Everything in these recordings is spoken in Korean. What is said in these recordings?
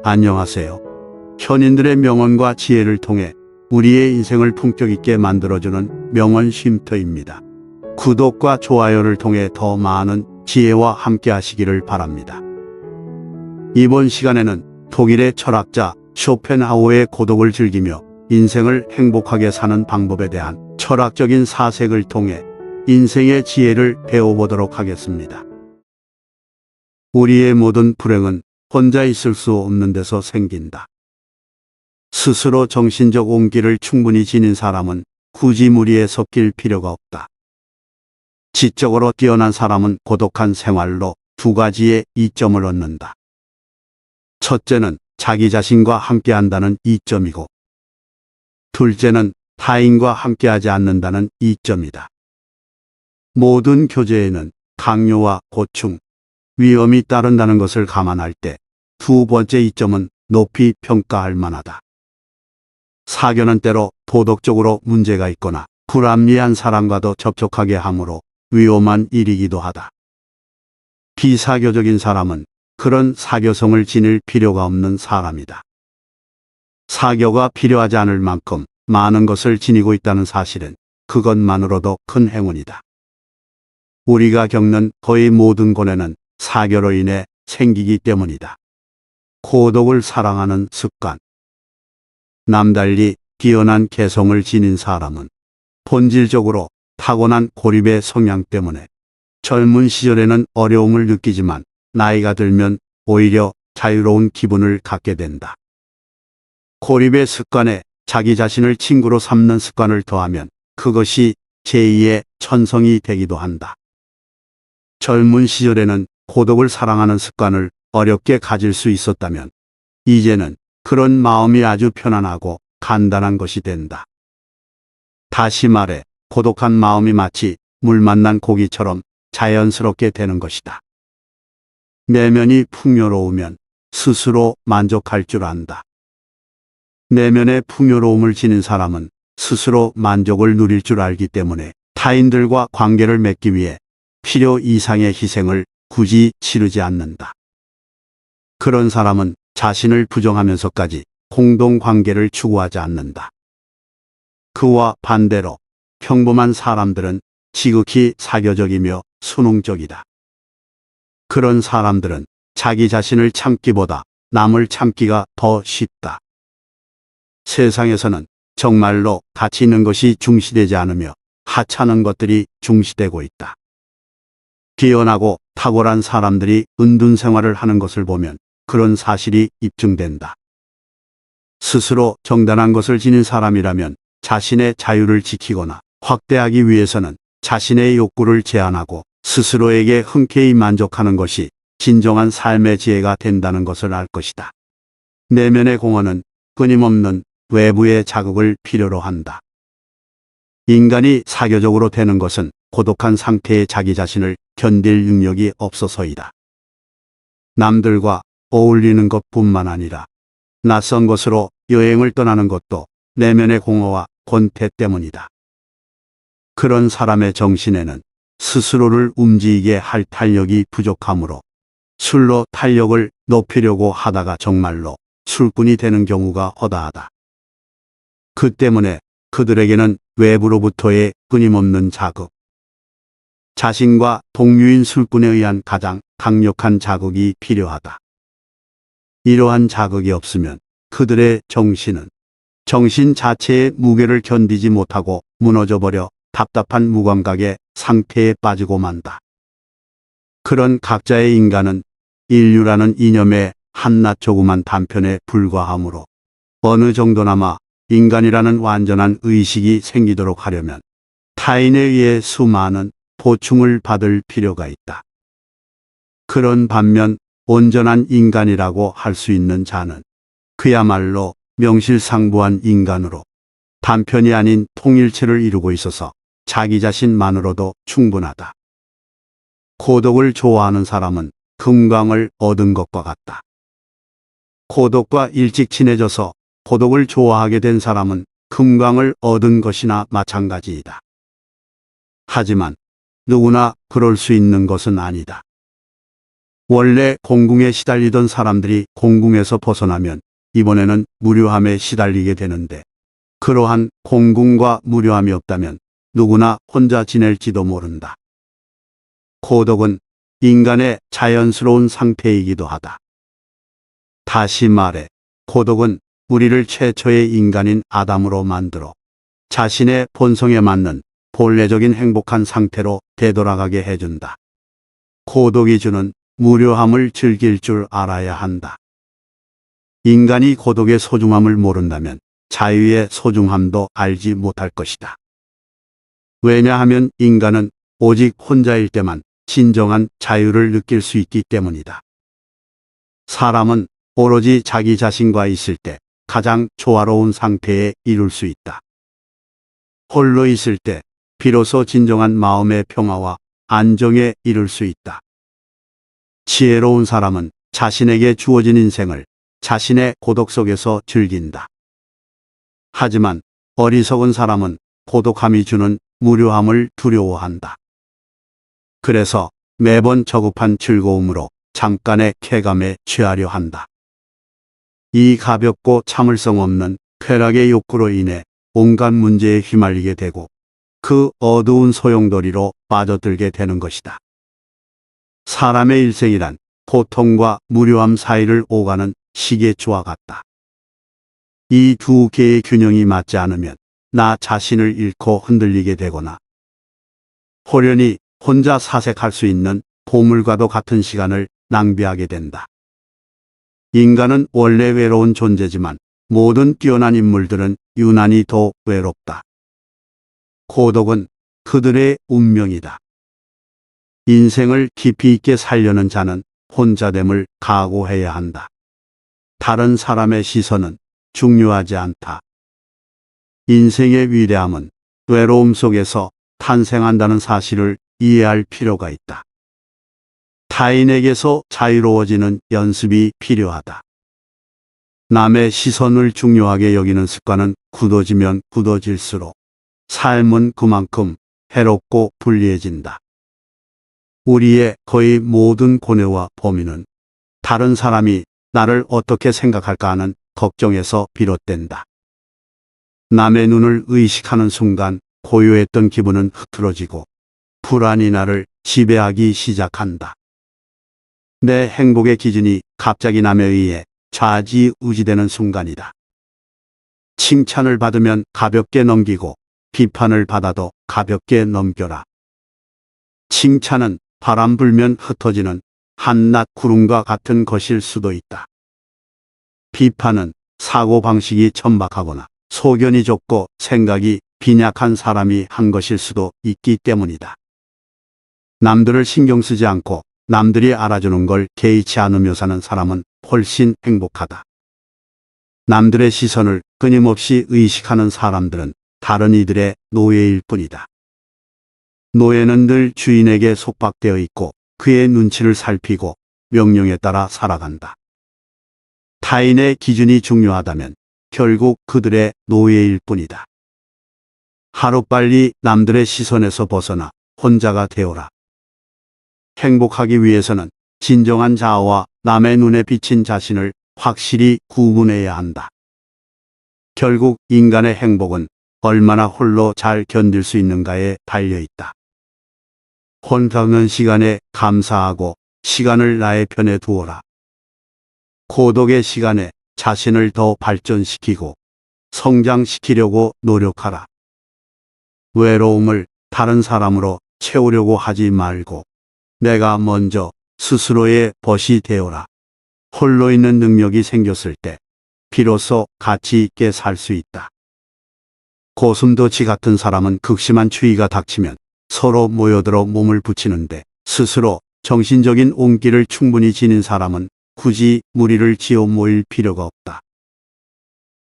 안녕하세요. 현인들의 명언과 지혜를 통해 우리의 인생을 품격 있게 만들어주는 명언 쉼터입니다. 구독과 좋아요를 통해 더 많은 지혜와 함께 하시기를 바랍니다. 이번 시간에는 독일의 철학자 쇼펜하우어의 고독을 즐기며 인생을 행복하게 사는 방법에 대한 철학적인 사색을 통해 인생의 지혜를 배워보도록 하겠습니다. 우리의 모든 불행은 혼자 있을 수 없는 데서 생긴다. 스스로 정신적 온기를 충분히 지닌 사람은 굳이 무리에 섞일 필요가 없다. 지적으로 뛰어난 사람은 고독한 생활로 두 가지의 이점을 얻는다. 첫째는 자기 자신과 함께한다는 이점이고, 둘째는 타인과 함께하지 않는다는 이점이다. 모든 교제에는 강요와 고충, 위험이 따른다는 것을 감안할 때 두 번째 이점은 높이 평가할 만하다. 사교는 때로 도덕적으로 문제가 있거나 불합리한 사람과도 접촉하게 하므로 위험한 일이기도 하다. 비사교적인 사람은 그런 사교성을 지닐 필요가 없는 사람이다. 사교가 필요하지 않을 만큼 많은 것을 지니고 있다는 사실은 그것만으로도 큰 행운이다. 우리가 겪는 거의 모든 고뇌는 사교로 인해 생기기 때문이다. 고독을 사랑하는 습관. 남달리 뛰어난 개성을 지닌 사람은 본질적으로 타고난 고립의 성향 때문에 젊은 시절에는 어려움을 느끼지만 나이가 들면 오히려 자유로운 기분을 갖게 된다. 고립의 습관에 자기 자신을 친구로 삼는 습관을 더하면 그것이 제2의 천성이 되기도 한다. 젊은 시절에는 고독을 사랑하는 습관을 어렵게 가질 수 있었다면 이제는 그런 마음이 아주 편안하고 간단한 것이 된다. 다시 말해 고독한 마음이 마치 물 만난 고기처럼 자연스럽게 되는 것이다. 내면이 풍요로우면 스스로 만족할 줄 안다. 내면의 풍요로움을 지닌 사람은 스스로 만족을 누릴 줄 알기 때문에 타인들과 관계를 맺기 위해 필요 이상의 희생을 굳이 치르지 않는다. 그런 사람은 자신을 부정하면서까지 공동관계를 추구하지 않는다. 그와 반대로 평범한 사람들은 지극히 사교적이며 순응적이다. 그런 사람들은 자기 자신을 참기보다 남을 참기가 더 쉽다. 세상에서는 정말로 가치 있는 것이 중시되지 않으며 하찮은 것들이 중시되고 있다. 뛰어나고 탁월한 사람들이 은둔 생활을 하는 것을 보면 그런 사실이 입증된다. 스스로 정당한 것을 지닌 사람이라면 자신의 자유를 지키거나 확대하기 위해서는 자신의 욕구를 제한하고 스스로에게 흔쾌히 만족하는 것이 진정한 삶의 지혜가 된다는 것을 알 것이다. 내면의 공헌은 끊임없는 외부의 자극을 필요로 한다. 인간이 사교적으로 되는 것은 고독한 상태의 자기 자신을 견딜 능력이 없어서이다. 남들과 어울리는 것뿐만 아니라 낯선 곳으로 여행을 떠나는 것도 내면의 공허와 권태 때문이다. 그런 사람의 정신에는 스스로를 움직이게 할 탄력이 부족하므로 술로 탄력을 높이려고 하다가 정말로 술꾼이 되는 경우가 허다하다. 그 때문에 그들에게는 외부로부터의 끊임없는 자극, 자신과 동료인 술꾼에 의한 가장 강력한 자극이 필요하다. 이러한 자극이 없으면 그들의 정신은 정신 자체의 무게를 견디지 못하고 무너져버려 답답한 무감각의 상태에 빠지고 만다. 그런 각자의 인간은 인류라는 이념의 한낱 조그만 단편에 불과하므로 어느 정도나마 인간이라는 완전한 의식이 생기도록 하려면 타인에 의해 수많은 보충을 받을 필요가 있다. 그런 반면 온전한 인간이라고 할 수 있는 자는 그야말로 명실상부한 인간으로 단편이 아닌 통일체를 이루고 있어서 자기 자신만으로도 충분하다. 고독을 좋아하는 사람은 금강을 얻은 것과 같다. 고독과 일찍 친해져서 고독을 좋아하게 된 사람은 금강을 얻은 것이나 마찬가지이다. 하지만 누구나 그럴 수 있는 것은 아니다. 원래 공궁에 시달리던 사람들이 공궁에서 벗어나면 이번에는 무료함에 시달리게 되는데, 그러한 공궁과 무료함이 없다면 누구나 혼자 지낼지도 모른다. 고독은 인간의 자연스러운 상태이기도 하다. 다시 말해, 고독은 우리를 최초의 인간인 아담으로 만들어 자신의 본성에 맞는 본래적인 행복한 상태로 되돌아가게 해준다. 고독이 주는 무료함을 즐길 줄 알아야 한다. 인간이 고독의 소중함을 모른다면 자유의 소중함도 알지 못할 것이다. 왜냐하면 인간은 오직 혼자일 때만 진정한 자유를 느낄 수 있기 때문이다. 사람은 오로지 자기 자신과 있을 때 가장 조화로운 상태에 이룰 수 있다. 홀로 있을 때 비로소 진정한 마음의 평화와 안정에 이룰 수 있다. 지혜로운 사람은 자신에게 주어진 인생을 자신의 고독 속에서 즐긴다. 하지만 어리석은 사람은 고독함이 주는 무료함을 두려워한다. 그래서 매번 저급한 즐거움으로 잠깐의 쾌감에 취하려 한다. 이 가볍고 참을성 없는 쾌락의 욕구로 인해 온갖 문제에 휘말리게 되고 그 어두운 소용돌이로 빠져들게 되는 것이다. 사람의 일생이란 고통과 무료함 사이를 오가는 시계추와 같다. 이 두 개의 균형이 맞지 않으면 나 자신을 잃고 흔들리게 되거나 호련히 혼자 사색할 수 있는 보물과도 같은 시간을 낭비하게 된다. 인간은 원래 외로운 존재지만 모든 뛰어난 인물들은 유난히 더 외롭다. 고독은 그들의 운명이다. 인생을 깊이 있게 살려는 자는 혼자됨을 각오해야 한다. 다른 사람의 시선은 중요하지 않다. 인생의 위대함은 외로움 속에서 탄생한다는 사실을 이해할 필요가 있다. 타인에게서 자유로워지는 연습이 필요하다. 남의 시선을 중요하게 여기는 습관은 굳어지면 굳어질수록 삶은 그만큼 해롭고 불리해진다. 우리의 거의 모든 고뇌와 범위는 다른 사람이 나를 어떻게 생각할까 하는 걱정에서 비롯된다. 남의 눈을 의식하는 순간 고요했던 기분은 흐트러지고 불안이 나를 지배하기 시작한다. 내 행복의 기준이 갑자기 남에 의해 좌지우지되는 순간이다. 칭찬을 받으면 가볍게 넘기고 비판을 받아도 가볍게 넘겨라. 칭찬은 바람 불면 흩어지는 한낱 구름과 같은 것일 수도 있다. 비판은 사고방식이 천박하거나 소견이 좁고 생각이 빈약한 사람이 한 것일 수도 있기 때문이다. 남들을 신경 쓰지 않고 남들이 알아주는 걸 개의치 않으며 사는 사람은 훨씬 행복하다. 남들의 시선을 끊임없이 의식하는 사람들은 다른 이들의 노예일 뿐이다. 노예는 늘 주인에게 속박되어 있고 그의 눈치를 살피고 명령에 따라 살아간다. 타인의 기준이 중요하다면 결국 그들의 노예일 뿐이다. 하루빨리 남들의 시선에서 벗어나 혼자가 되어라. 행복하기 위해서는 진정한 자아와 남의 눈에 비친 자신을 확실히 구분해야 한다. 결국 인간의 행복은 얼마나 홀로 잘 견딜 수 있는가에 달려 있다. 혼자 없는 시간에 감사하고 시간을 나의 편에 두어라. 고독의 시간에 자신을 더 발전시키고 성장시키려고 노력하라. 외로움을 다른 사람으로 채우려고 하지 말고 내가 먼저 스스로의 벗이 되어라. 홀로 있는 능력이 생겼을 때 비로소 가치 있게 살 수 있다. 고슴도치 같은 사람은 극심한 추위가 닥치면 서로 모여들어 몸을 붙이는데 스스로 정신적인 온기를 충분히 지닌 사람은 굳이 무리를 지어 모일 필요가 없다.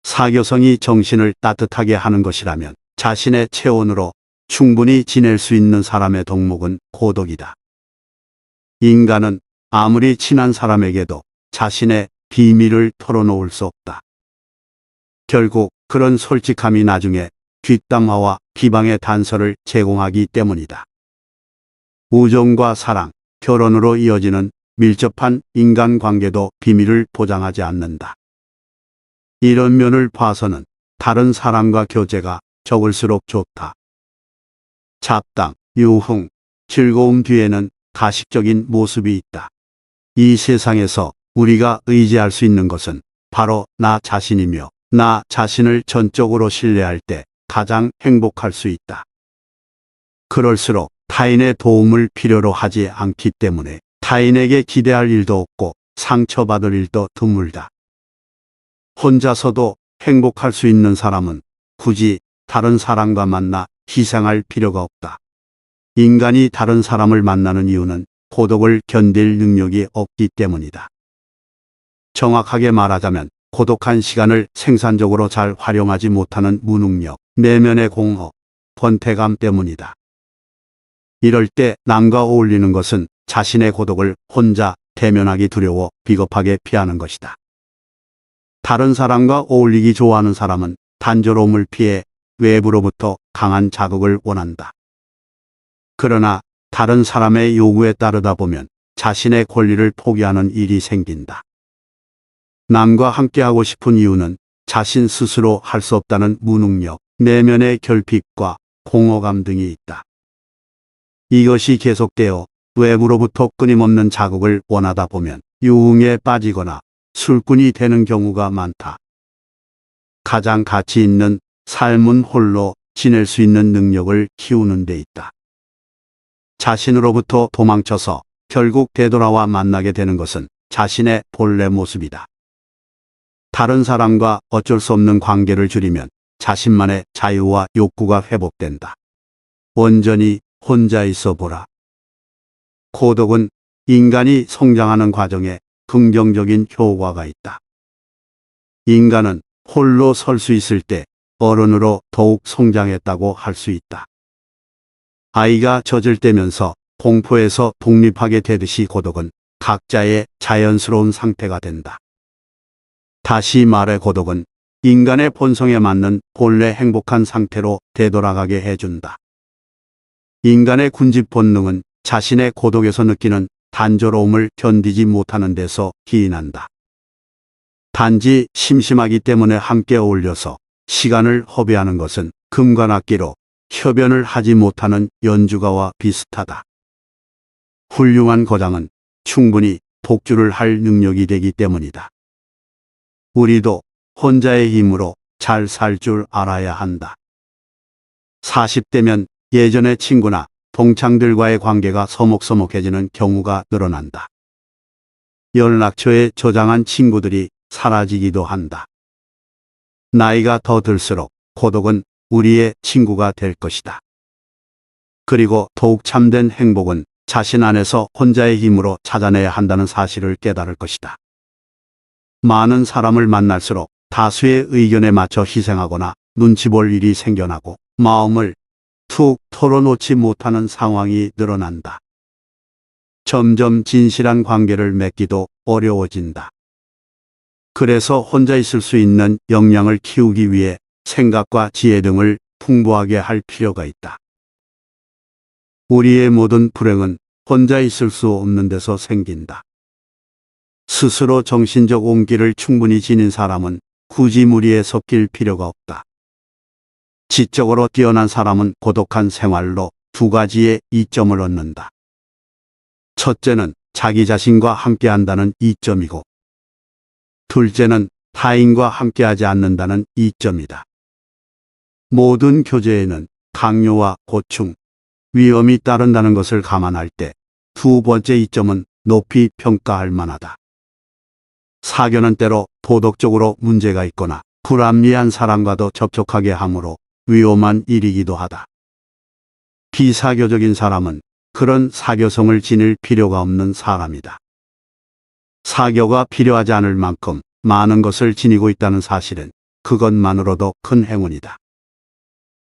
사교성이 정신을 따뜻하게 하는 것이라면 자신의 체온으로 충분히 지낼 수 있는 사람의 덕목은 고독이다. 인간은 아무리 친한 사람에게도 자신의 비밀을 털어놓을 수 없다. 결국 그런 솔직함이 나중에 뒷담화와 비방의 단서를 제공하기 때문이다. 우정과 사랑, 결혼으로 이어지는 밀접한 인간관계도 비밀을 보장하지 않는다. 이런 면을 봐서는 다른 사람과 교제가 적을수록 좋다. 잡담, 유흥, 즐거움 뒤에는 가식적인 모습이 있다. 이 세상에서 우리가 의지할 수 있는 것은 바로 나 자신이며 나 자신을 전적으로 신뢰할 때 가장 행복할 수 있다. 그럴수록 타인의 도움을 필요로 하지 않기 때문에 타인에게 기대할 일도 없고 상처받을 일도 드물다. 혼자서도 행복할 수 있는 사람은 굳이 다른 사람과 만나 희생할 필요가 없다. 인간이 다른 사람을 만나는 이유는 고독을 견딜 능력이 없기 때문이다. 정확하게 말하자면 고독한 시간을 생산적으로 잘 활용하지 못하는 무능력, 내면의 공허, 권태감 때문이다. 이럴 때 남과 어울리는 것은 자신의 고독을 혼자 대면하기 두려워 비겁하게 피하는 것이다. 다른 사람과 어울리기 좋아하는 사람은 단조로움을 피해 외부로부터 강한 자극을 원한다. 그러나 다른 사람의 요구에 따르다 보면 자신의 권리를 포기하는 일이 생긴다. 남과 함께하고 싶은 이유는 자신 스스로 할 수 없다는 무능력, 내면의 결핍과 공허감 등이 있다. 이것이 계속되어 외부로부터 끊임없는 자극을 원하다 보면 유흥에 빠지거나 술꾼이 되는 경우가 많다. 가장 가치 있는 삶은 홀로 지낼 수 있는 능력을 키우는 데 있다. 자신으로부터 도망쳐서 결국 되돌아와 만나게 되는 것은 자신의 본래 모습이다. 다른 사람과 어쩔 수 없는 관계를 줄이면 자신만의 자유와 욕구가 회복된다. 온전히 혼자 있어 보라. 고독은 인간이 성장하는 과정에 긍정적인 효과가 있다. 인간은 홀로 설 수 있을 때 어른으로 더욱 성장했다고 할 수 있다. 아이가 젖을 떼면서 공포에서 독립하게 되듯이 고독은 각자의 자연스러운 상태가 된다. 다시 말해 고독은 인간의 본성에 맞는 본래 행복한 상태로 되돌아가게 해준다. 인간의 군집 본능은 자신의 고독에서 느끼는 단조로움을 견디지 못하는 데서 기인한다. 단지 심심하기 때문에 함께 어울려서 시간을 허비하는 것은 금과 악기로 협연을 하지 못하는 연주가와 비슷하다. 훌륭한 거장은 충분히 독주를 할 능력이 되기 때문이다. 우리도 혼자의 힘으로 잘 살 줄 알아야 한다. 40대면 예전의 친구나 동창들과의 관계가 서먹서먹해지는 경우가 늘어난다. 연락처에 저장한 친구들이 사라지기도 한다. 나이가 더 들수록 고독은 우리의 친구가 될 것이다. 그리고 더욱 참된 행복은 자신 안에서 혼자의 힘으로 찾아내야 한다는 사실을 깨달을 것이다. 많은 사람을 만날수록 다수의 의견에 맞춰 희생하거나 눈치 볼 일이 생겨나고 마음을 툭 털어놓지 못하는 상황이 늘어난다. 점점 진실한 관계를 맺기도 어려워진다. 그래서 혼자 있을 수 있는 역량을 키우기 위해 생각과 지혜 등을 풍부하게 할 필요가 있다. 우리의 모든 불행은 혼자 있을 수 없는 데서 생긴다. 스스로 정신적 온기를 충분히 지닌 사람은 굳이 무리에 섞일 필요가 없다. 지적으로 뛰어난 사람은 고독한 생활로 두 가지의 이점을 얻는다. 첫째는 자기 자신과 함께한다는 이점이고, 둘째는 타인과 함께하지 않는다는 이점이다. 모든 교제에는 강요와 고충, 위험이 따른다는 것을 감안할 때 두 번째 이점은 높이 평가할 만하다. 사교는 때로 도덕적으로 문제가 있거나 불합리한 사람과도 접촉하게 하므로 위험한 일이기도 하다. 비사교적인 사람은 그런 사교성을 지닐 필요가 없는 사람이다. 사교가 필요하지 않을 만큼 많은 것을 지니고 있다는 사실은 그것만으로도 큰 행운이다.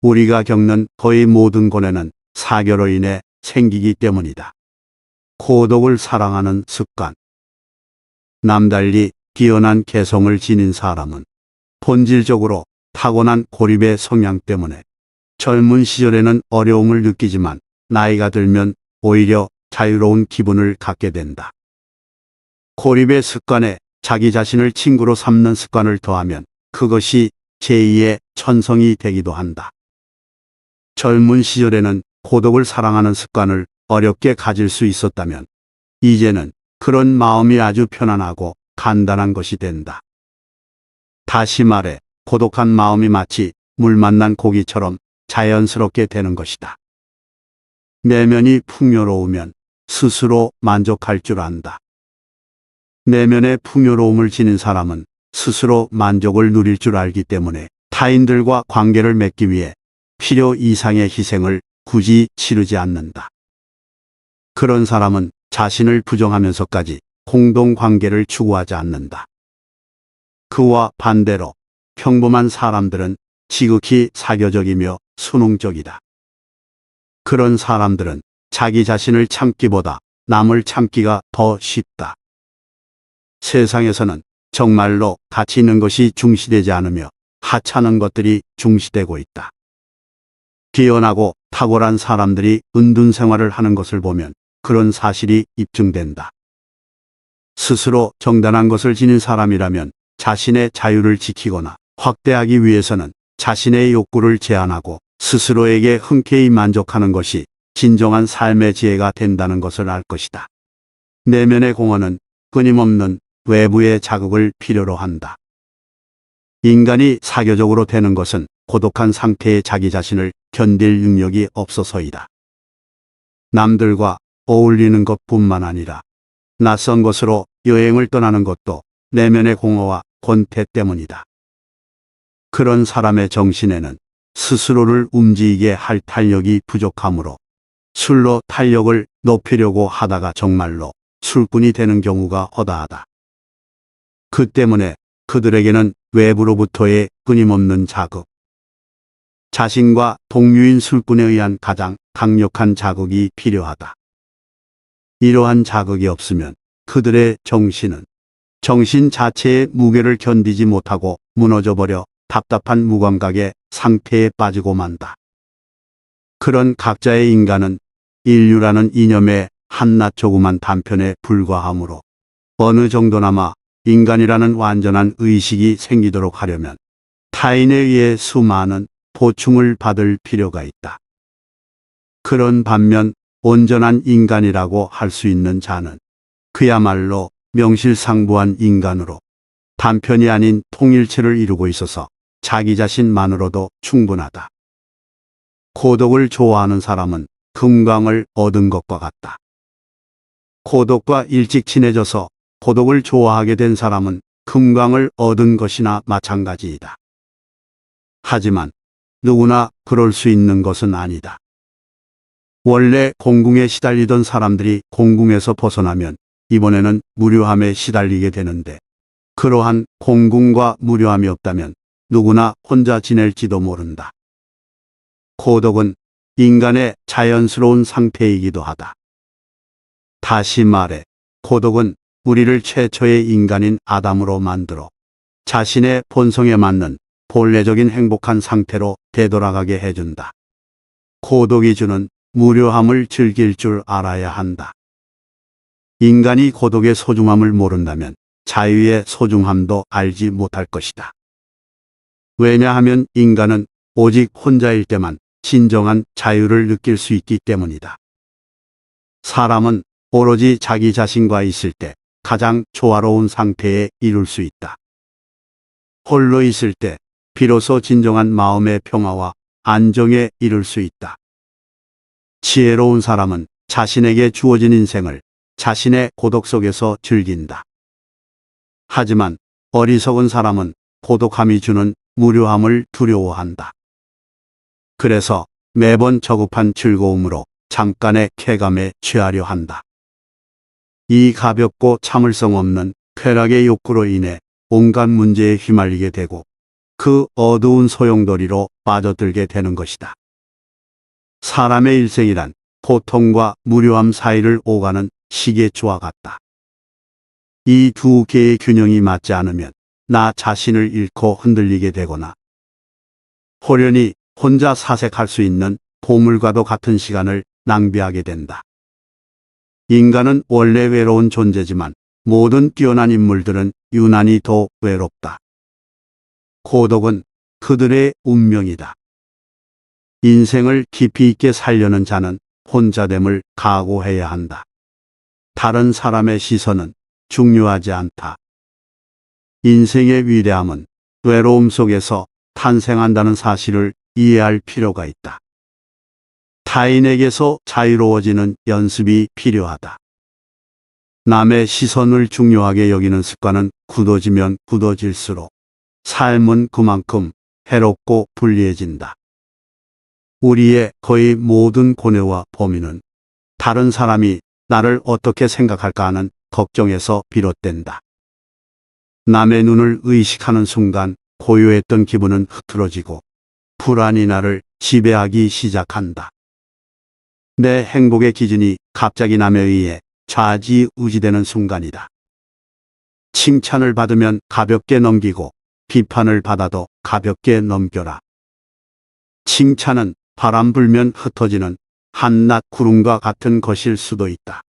우리가 겪는 거의 모든 고뇌는 사교로 인해 생기기 때문이다. 고독을 사랑하는 습관. 남달리 뛰어난 개성을 지닌 사람은 본질적으로 타고난 고립의 성향 때문에 젊은 시절에는 어려움을 느끼지만 나이가 들면 오히려 자유로운 기분을 갖게 된다. 고립의 습관에 자기 자신을 친구로 삼는 습관을 더하면 그것이 제2의 천성이 되기도 한다. 젊은 시절에는 고독을 사랑하는 습관을 어렵게 가질 수 있었다면 이제는 그런 마음이 아주 편안하고 간단한 것이 된다. 다시 말해 고독한 마음이 마치 물 만난 고기처럼 자연스럽게 되는 것이다. 내면이 풍요로우면 스스로 만족할 줄 안다. 내면의 풍요로움을 지닌 사람은 스스로 만족을 누릴 줄 알기 때문에 타인들과 관계를 맺기 위해 필요 이상의 희생을 굳이 치르지 않는다. 그런 사람은 자신을 부정하면서까지 공동관계를 추구하지 않는다. 그와 반대로 평범한 사람들은 지극히 사교적이며 순응적이다. 그런 사람들은 자기 자신을 참기보다 남을 참기가 더 쉽다. 세상에서는 정말로 가치 있는 것이 중시되지 않으며 하찮은 것들이 중시되고 있다. 뛰어나고 탁월한 사람들이 은둔 생활을 하는 것을 보면 그런 사실이 입증된다. 스스로 정당한 것을 지닌 사람이라면 자신의 자유를 지키거나 확대하기 위해서는 자신의 욕구를 제한하고 스스로에게 흔쾌히 만족하는 것이 진정한 삶의 지혜가 된다는 것을 알 것이다. 내면의 공헌은 끊임없는 외부의 자극을 필요로 한다. 인간이 사교적으로 되는 것은 고독한 상태의 자기 자신을 견딜 능력이 없어서이다. 남들과 어울리는 것뿐만 아니라 낯선 곳으로 여행을 떠나는 것도 내면의 공허와 권태 때문이다. 그런 사람의 정신에는 스스로를 움직이게 할 탄력이 부족하므로 술로 탄력을 높이려고 하다가 정말로 술꾼이 되는 경우가 허다하다. 그 때문에 그들에게는 외부로부터의 끊임없는 자극, 자신과 동료인 술꾼에 의한 가장 강력한 자극이 필요하다. 이러한 자극이 없으면 그들의 정신은 정신 자체의 무게를 견디지 못하고 무너져버려 답답한 무감각의 상태에 빠지고 만다. 그런 각자의 인간은 인류라는 이념의 한낱 조그만 단편에 불과하므로 어느 정도나마 인간이라는 완전한 의식이 생기도록 하려면 타인에 의해 수많은 보충을 받을 필요가 있다. 그런 반면 온전한 인간이라고 할 수 있는 자는 그야말로 명실상부한 인간으로 단편이 아닌 통일체를 이루고 있어서 자기 자신만으로도 충분하다. 고독을 좋아하는 사람은 금강을 얻은 것과 같다. 고독과 일찍 친해져서 고독을 좋아하게 된 사람은 금강을 얻은 것이나 마찬가지이다. 하지만 누구나 그럴 수 있는 것은 아니다. 원래 공궁에 시달리던 사람들이 공궁에서 벗어나면 이번에는 무료함에 시달리게 되는데 그러한 공궁과 무료함이 없다면 누구나 혼자 지낼지도 모른다. 고독은 인간의 자연스러운 상태이기도 하다. 다시 말해 고독은 우리를 최초의 인간인 아담으로 만들어 자신의 본성에 맞는 본래적인 행복한 상태로 되돌아가게 해준다. 고독이 주는 무료함을 즐길 줄 알아야 한다. 인간이 고독의 소중함을 모른다면 자유의 소중함도 알지 못할 것이다. 왜냐하면 인간은 오직 혼자일 때만 진정한 자유를 느낄 수 있기 때문이다. 사람은 오로지 자기 자신과 있을 때 가장 조화로운 상태에 이룰 수 있다. 홀로 있을 때 비로소 진정한 마음의 평화와 안정에 이룰 수 있다. 지혜로운 사람은 자신에게 주어진 인생을 자신의 고독 속에서 즐긴다. 하지만 어리석은 사람은 고독함이 주는 무료함을 두려워한다. 그래서 매번 저급한 즐거움으로 잠깐의 쾌감에 취하려 한다. 이 가볍고 참을성 없는 쾌락의 욕구로 인해 온갖 문제에 휘말리게 되고 그 어두운 소용돌이로 빠져들게 되는 것이다. 사람의 일생이란 고통과 무료함 사이를 오가는 시계추와 같다. 이 두 개의 균형이 맞지 않으면 나 자신을 잃고 흔들리게 되거나 호련히 혼자 사색할 수 있는 보물과도 같은 시간을 낭비하게 된다. 인간은 원래 외로운 존재지만 모든 뛰어난 인물들은 유난히 더 외롭다. 고독은 그들의 운명이다. 인생을 깊이 있게 살려는 자는 혼자됨을 각오해야 한다. 다른 사람의 시선은 중요하지 않다. 인생의 위대함은 외로움 속에서 탄생한다는 사실을 이해할 필요가 있다. 타인에게서 자유로워지는 연습이 필요하다. 남의 시선을 중요하게 여기는 습관은 굳어지면 굳어질수록 삶은 그만큼 해롭고 불리해진다. 우리의 거의 모든 고뇌와 범위는 다른 사람이 나를 어떻게 생각할까 하는 걱정에서 비롯된다. 남의 눈을 의식하는 순간 고요했던 기분은 흐트러지고 불안이 나를 지배하기 시작한다. 내 행복의 기준이 갑자기 남에 의해 좌지우지되는 순간이다. 칭찬을 받으면 가볍게 넘기고 비판을 받아도 가볍게 넘겨라. 칭찬은 바람 불면 흩어지는 한낱 구름과 같은 것일 수도 있다.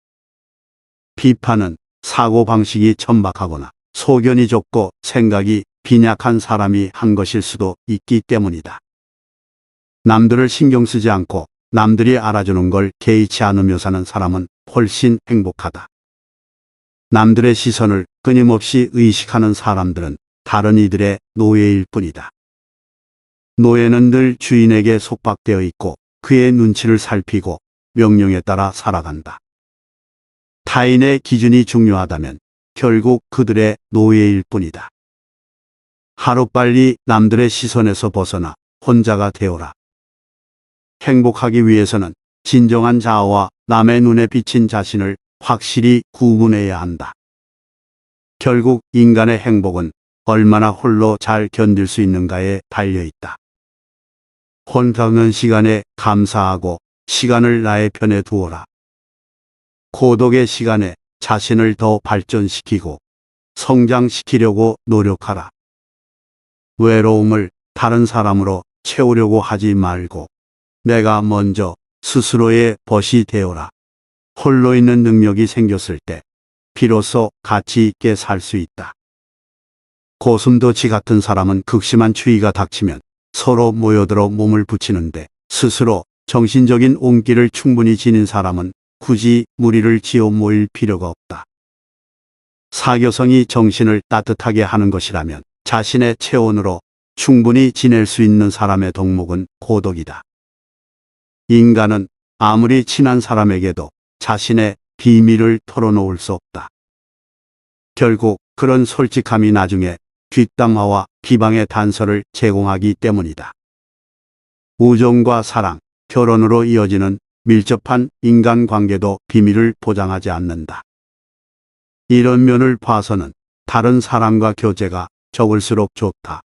비판은 사고방식이 천박하거나 소견이 좁고 생각이 빈약한 사람이 한 것일 수도 있기 때문이다. 남들을 신경 쓰지 않고 남들이 알아주는 걸 개의치 않으며 사는 사람은 훨씬 행복하다. 남들의 시선을 끊임없이 의식하는 사람들은 다른 이들의 노예일 뿐이다. 노예는 늘 주인에게 속박되어 있고 그의 눈치를 살피고 명령에 따라 살아간다. 타인의 기준이 중요하다면 결국 그들의 노예일 뿐이다. 하루빨리 남들의 시선에서 벗어나 혼자가 되어라. 행복하기 위해서는 진정한 자아와 남의 눈에 비친 자신을 확실히 구분해야 한다. 결국 인간의 행복은 얼마나 홀로 잘 견딜 수 있는가에 달려 있다. 혼자 없는 시간에 감사하고 시간을 나의 편에 두어라. 고독의 시간에 자신을 더 발전시키고 성장시키려고 노력하라. 외로움을 다른 사람으로 채우려고 하지 말고 내가 먼저 스스로의 벗이 되어라. 홀로 있는 능력이 생겼을 때 비로소 가치 있게 살 수 있다. 고슴도치 같은 사람은 극심한 추위가 닥치면 서로 모여들어 몸을 붙이는데 스스로 정신적인 온기를 충분히 지닌 사람은 굳이 무리를 지어 모일 필요가 없다. 사교성이 정신을 따뜻하게 하는 것이라면 자신의 체온으로 충분히 지낼 수 있는 사람의 덕목은 고독이다. 인간은 아무리 친한 사람에게도 자신의 비밀을 털어놓을 수 없다. 결국 그런 솔직함이 나중에 뒷담화와 비방의 단서를 제공하기 때문이다. 우정과 사랑, 결혼으로 이어지는 밀접한 인간관계도 비밀을 보장하지 않는다. 이런 면을 봐서는 다른 사람과 교제가 적을수록 좋다.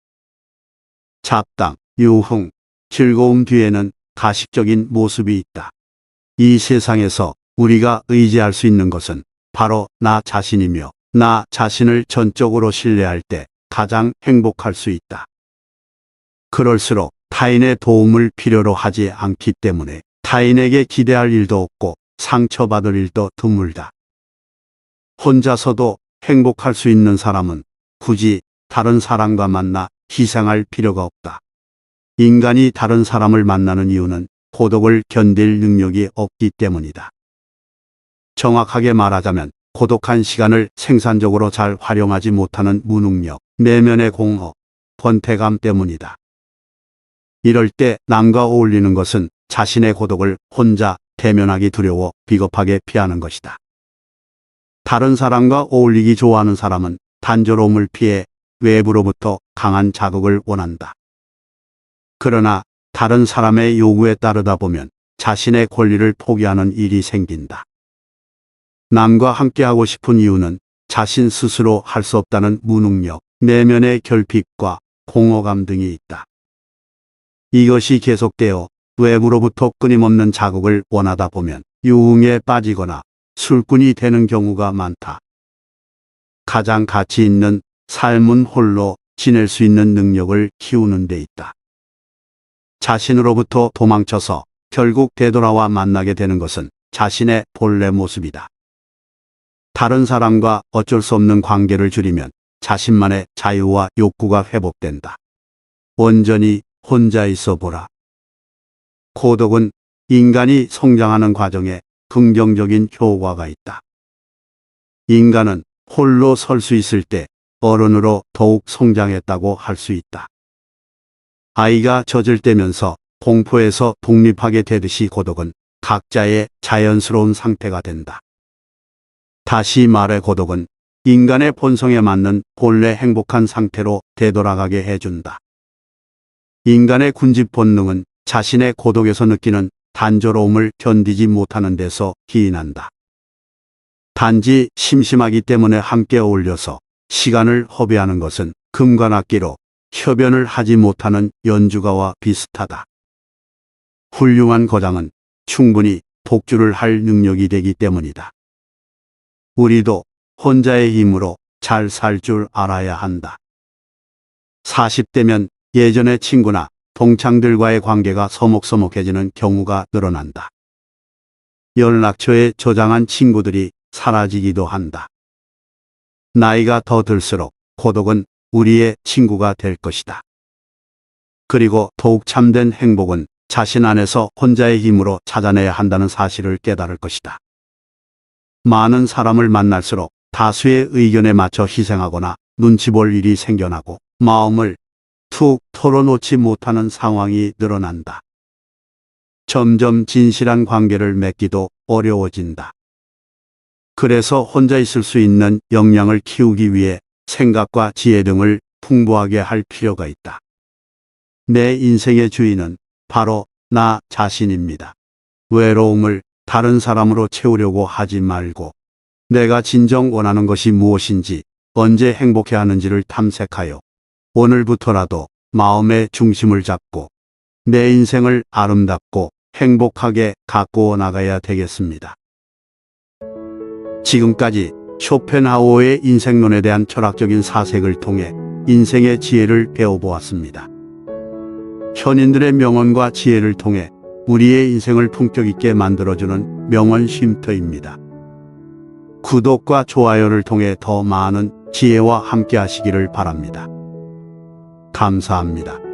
잡담, 유흥, 즐거움 뒤에는 가식적인 모습이 있다. 이 세상에서 우리가 의지할 수 있는 것은 바로 나 자신이며 나 자신을 전적으로 신뢰할 때 가장 행복할 수 있다. 그럴수록 타인의 도움을 필요로 하지 않기 때문에 타인에게 기대할 일도 없고 상처받을 일도 드물다. 혼자서도 행복할 수 있는 사람은 굳이 다른 사람과 만나 희생할 필요가 없다. 인간이 다른 사람을 만나는 이유는 고독을 견딜 능력이 없기 때문이다. 정확하게 말하자면 고독한 시간을 생산적으로 잘 활용하지 못하는 무능력, 내면의 공허, 권태감 때문이다. 이럴 때 남과 어울리는 것은 자신의 고독을 혼자 대면하기 두려워 비겁하게 피하는 것이다. 다른 사람과 어울리기 좋아하는 사람은 단조로움을 피해 외부로부터 강한 자극을 원한다. 그러나 다른 사람의 요구에 따르다 보면 자신의 권리를 포기하는 일이 생긴다. 남과 함께하고 싶은 이유는 자신 스스로 할 수 없다는 무능력, 내면의 결핍과 공허감 등이 있다. 이것이 계속되어 외부로부터 끊임없는 자극을 원하다 보면 유흥에 빠지거나 술꾼이 되는 경우가 많다. 가장 가치 있는 삶은 홀로 지낼 수 있는 능력을 키우는 데 있다. 자신으로부터 도망쳐서 결국 되돌아와 만나게 되는 것은 자신의 본래 모습이다. 다른 사람과 어쩔 수 없는 관계를 줄이면 자신만의 자유와 욕구가 회복된다. 온전히 혼자 있어 보라. 고독은 인간이 성장하는 과정에 긍정적인 효과가 있다. 인간은 홀로 설 수 있을 때 어른으로 더욱 성장했다고 할 수 있다. 아이가 젖을 떼면서 공포에서 독립하게 되듯이 고독은 각자의 자연스러운 상태가 된다. 다시 말해 고독은 인간의 본성에 맞는 본래 행복한 상태로 되돌아가게 해준다. 인간의 군집 본능은 자신의 고독에서 느끼는 단조로움을 견디지 못하는 데서 기인한다. 단지 심심하기 때문에 함께 어울려서 시간을 허비하는 것은 금과 악기로 협연을 하지 못하는 연주가와 비슷하다. 훌륭한 거장은 충분히 독주를 할 능력이 되기 때문이다. 우리도 혼자의 힘으로 잘 살 줄 알아야 한다. 40대면 예전의 친구나 동창들과의 관계가 서먹서먹해지는 경우가 늘어난다. 연락처에 저장한 친구들이 사라지기도 한다. 나이가 더 들수록 고독은 우리의 친구가 될 것이다. 그리고 더욱 참된 행복은 자신 안에서 혼자의 힘으로 찾아내야 한다는 사실을 깨달을 것이다. 많은 사람을 만날수록 다수의 의견에 맞춰 희생하거나 눈치 볼 일이 생겨나고 마음을 툭 털어놓지 못하는 상황이 늘어난다. 점점 진실한 관계를 맺기도 어려워진다. 그래서 혼자 있을 수 있는 역량을 키우기 위해 생각과 지혜 등을 풍부하게 할 필요가 있다. 내 인생의 주인은 바로 나 자신입니다. 외로움을 다른 사람으로 채우려고 하지 말고 내가 진정 원하는 것이 무엇인지 언제 행복해 하는지를 탐색하여 오늘부터라도 마음의 중심을 잡고 내 인생을 아름답고 행복하게 가꾸어 나가야 되겠습니다. 지금까지 쇼펜하우어의 인생론에 대한 철학적인 사색을 통해 인생의 지혜를 배워보았습니다. 현인들의 명언과 지혜를 통해 우리의 인생을 품격 있게 만들어주는 명언 쉼터입니다. 구독과 좋아요를 통해 더 많은 지혜와 함께 하시기를 바랍니다. 감사합니다.